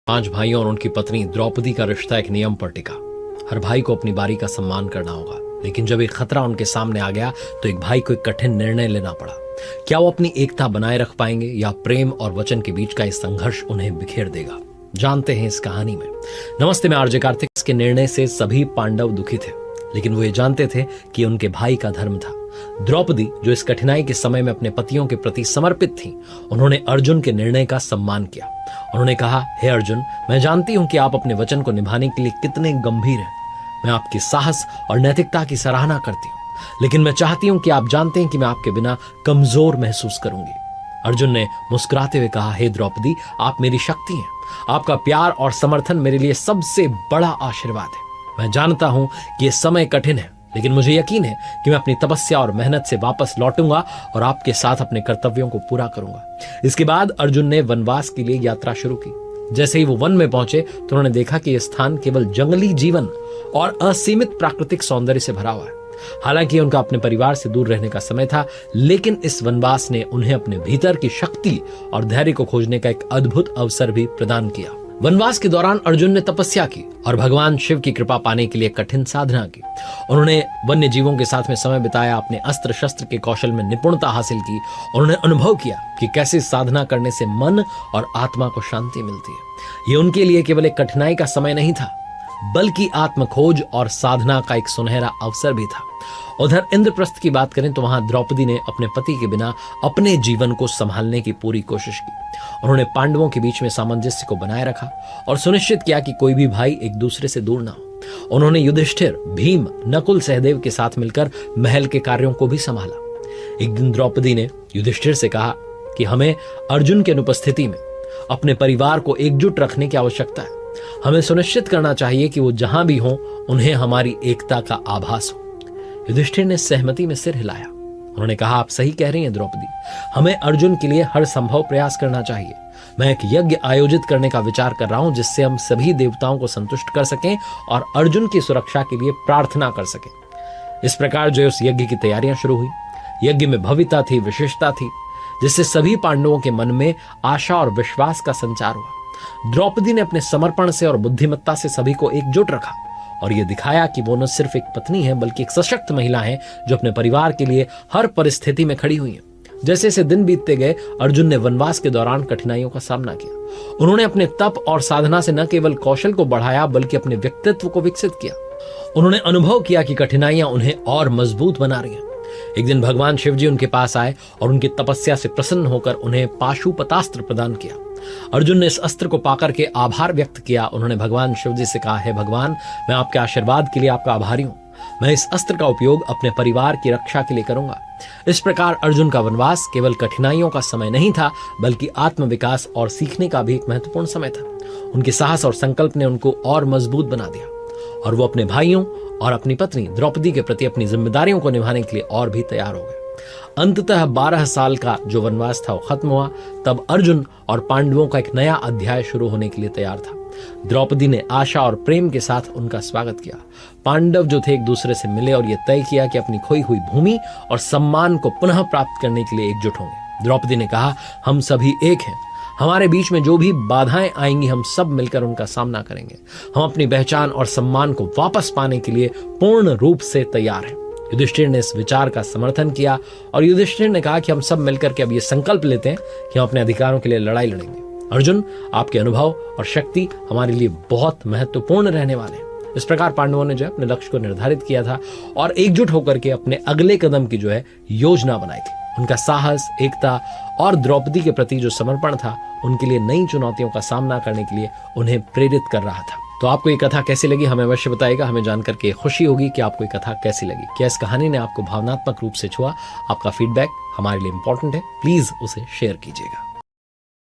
5 भाइयों और उनकी पत्नी द्रौपदी का रिश्ता एक नियम पर टिका। हर भाई को अपनी बारी का सम्मान करना होगा, लेकिन जब एक खतरा उनके सामने आ गया तो एक भाई को एक कठिन निर्णय लेना पड़ा। क्या वो अपनी एकता बनाए रख पाएंगे या प्रेम और वचन के बीच का इस संघर्ष उन्हें बिखेर देगा? जानते हैं इस कहानी में। नमस्ते, मैं आरजे कार्तिक। इसके निर्णय से सभी पांडव दुखी थे, लेकिन वो ये जानते थे कि उनके भाई का धर्म था। द्रौपदी, जो इस कठिनाई के समय में अपने पतियों के प्रति समर्पित थी, उन्होंने अर्जुन के निर्णय का सम्मान किया। उन्होंने कहा, हे अर्जुन, मैं जानती हूं कि आप अपने वचन को निभाने के लिए कितने गंभीर हैं। मैं आपके साहस और नैतिकता की सराहना करती हूं, लेकिन मैं चाहती हूं कि आप जानते हैं कि मैं आपके बिना कमजोर महसूस करूंगी। अर्जुन ने मुस्कुराते हुए कहा, हे द्रौपदी, आप मेरी शक्ति हैं। आपका प्यार और समर्थन मेरे लिए सबसे बड़ा आशीर्वाद है। मैं जानता हूं कि ये समय कठिन है, लेकिन मुझे यकीन है कि मैं अपनी तपस्या और मेहनत से वापस लौटूंगा और आपके साथ अपने कर्तव्यों को पूरा करूंगा। इसके बाद अर्जुन ने वनवास के लिए यात्रा शुरू की। जैसे ही वो वन में पहुंचे तो उन्होंने देखा कि यह स्थान केवल जंगली जीवन और असीमित प्राकृतिक सौंदर्य से भरा हुआ है। हालांकि उनका अपने परिवार से दूर रहने का समय था, लेकिन इस वनवास ने उन्हें अपने भीतर की शक्ति और धैर्य को खोजने का एक अद्भुत अवसर भी प्रदान किया। वनवास के दौरान अर्जुन ने तपस्या की और भगवान शिव की कृपा पाने के लिए कठिन साधना की। उन्होंने वन्य जीवों के साथ में समय बिताया, अपने अस्त्र शस्त्र के कौशल में निपुणता हासिल की। उन्होंने अनुभव किया कि कैसे साधना करने से मन और आत्मा को शांति मिलती है। ये उनके लिए केवल एक कठिनाई का समय नहीं था, बल्कि आत्मखोज और साधना का एक सुनहरा अवसर भी था। उधर इंद्रप्रस्थ की बात करें तो वहां द्रौपदी ने अपने पति के बिना अपने जीवन को संभालने की पूरी कोशिश की। उन्होंने पांडवों के बीच में सामंजस्य को बनाए रखा और सुनिश्चित किया कि कोई भी भाई एक दूसरे से दूर ना हो। उन्होंने युधिष्ठिर, भीम, नकुल, सहदेव के साथ मिलकर महल के कार्यों को भी संभाला। एक दिन द्रौपदी ने युधिष्ठिर से कहा कि हमें अर्जुन की अनुपस्थिति में अपने परिवार को एकजुट रखने की आवश्यकता है। हमें सुनिश्चित करना चाहिए कि वो जहां भी हों, उन्हें हमारी एकता का आभास हो। युधिष्ठिर ने सहमति में सिर हिलाया। उन्होंने कहा, आप सही कह रही हैं द्रौपदी, हमें अर्जुन के लिए हर संभव प्रयास करना चाहिए। मैं एक यज्ञ आयोजित करने का विचार कर रहा हूं, जिससे हम सभी देवताओं को संतुष्ट कर सकें और अर्जुन की सुरक्षा के लिए प्रार्थना कर सकें। इस प्रकार जो उस यज्ञ की तैयारियां शुरू हुई। यज्ञ में भव्यता थी, विशेषता थी, जिससे सभी पांडवों के मन में आशा और विश्वास का संचार हुआ। द्रौपदी ने अपने समर्पण से और बुद्धिमत्ता से सभी को एकजुट रखा और यह दिखाया कि वो न सिर्फ एक पत्नी है, बल्कि एक सशक्त महिला है जो अपने परिवार के लिए हर परिस्थिति में खड़ी हुई है। जैसे जैसे दिन बीतते गए, अर्जुन ने वनवास के दौरान कठिनाइयों का सामना किया। उन्होंने अपने तप और साधना से न केवल कौशल को बढ़ाया, बल्कि अपने व्यक्तित्व को विकसित किया। उन्होंने अनुभव किया कि कठिनाइयां उन्हें और मजबूत बना रही हैं। एक दिन भगवान शिव जी उनके पास आए और उनकी तपस्या से प्रसन्न होकर उन्हें पाशुपतास्त्र प्रदान किया। अर्जुन ने इस अस्त्र को पाकर के आभार व्यक्त किया। उन्होंने भगवान शिव जी से कहा, है भगवान, मैं आपके आशीर्वाद के लिए आपका आभारी हूं। मैं इस अस्त्र का उपयोग अपने परिवार की रक्षा के लिए करूंगा। इस प्रकार अर्जुन का वनवास केवल कठिनाइयों का समय नहीं था, बल्कि आत्मविकास और सीखने का भी एक महत्वपूर्ण समय था। उनके साहस और संकल्प ने उनको और मजबूत बना दिया और वो अपने भाइयों और अपनी पत्नी द्रौपदी के प्रति अपनी जिम्मेदारियों को निभाने के लिए और भी तैयार हो गए। अंततः 12 साल का जो वनवास था वो खत्म हुआ। तब अर्जुन और पांडवों का एक नया अध्याय शुरू होने के लिए तैयार था। द्रौपदी ने आशा और प्रेम के साथ उनका स्वागत किया। पांडव जो थे एक दूसरे से मिले और ये तय किया कि अपनी खोई हुई भूमि और सम्मान को पुनः प्राप्त करने के लिए एकजुट होंगे। द्रौपदी ने कहा, हम सभी एक हैं। हमारे बीच में जो भी बाधाएं आएंगी, हम सब मिलकर उनका सामना करेंगे। हम अपनी पहचान और सम्मान को वापस पाने के लिए पूर्ण रूप से तैयार हैं। युधिष्ठिर ने इस विचार का समर्थन किया और युधिष्ठिर ने कहा कि हम सब मिलकर के अब ये संकल्प लेते हैं कि हम अपने अधिकारों के लिए लड़ाई लड़ेंगे। अर्जुन, आपके अनुभव और शक्ति हमारे लिए बहुत महत्वपूर्ण रहने वाले हैं। इस प्रकार पांडवों ने जो है अपने लक्ष्य को निर्धारित किया था और एकजुट होकर के अपने अगले कदम की जो है योजना बनाई थी। उनका साहस, एकता और द्रौपदी के प्रति जो समर्पण था, उनके लिए नई चुनौतियों का सामना करने के लिए उन्हें प्रेरित कर रहा था। तो आपको ये कथा कैसी लगी, हमें अवश्य बताइएगा। हमें जानकर के खुशी होगी कि आपको ये कथा कैसी लगी। क्या इस कहानी ने आपको भावनात्मक रूप से छुआ? आपका फीडबैक हमारे लिए इंपॉर्टेंट है। प्लीज उसे शेयर कीजिएगा।